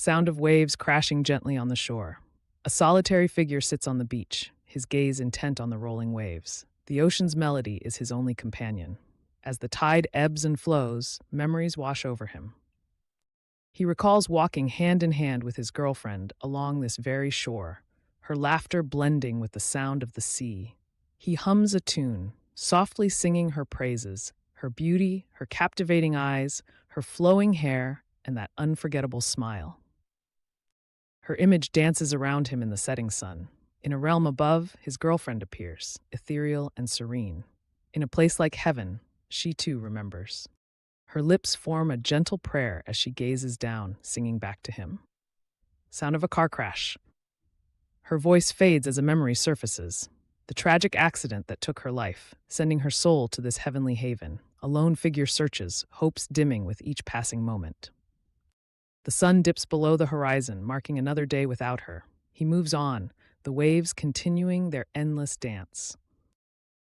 Sound of waves crashing gently on the shore. A solitary figure sits on the beach, his gaze intent on the rolling waves. The ocean's melody is his only companion. As the tide ebbs and flows, memories wash over him. He recalls walking hand in hand with his girlfriend along this very shore, her laughter blending with the sound of the sea. He hums a tune, softly singing her praises, her beauty, her captivating eyes, her flowing hair, and that unforgettable smile. Her image dances around him in the setting sun. In a realm above, his girlfriend appears, ethereal and serene. In a place like heaven, she too remembers. Her lips form a gentle prayer as she gazes down, singing back to him. Sound of a car crash. Her voice fades as a memory surfaces. The tragic accident that took her life, sending her soul to this heavenly haven. A lone figure searches, hopes dimming with each passing moment. The sun dips below the horizon, marking another day without her. He moves on, the waves continuing their endless dance.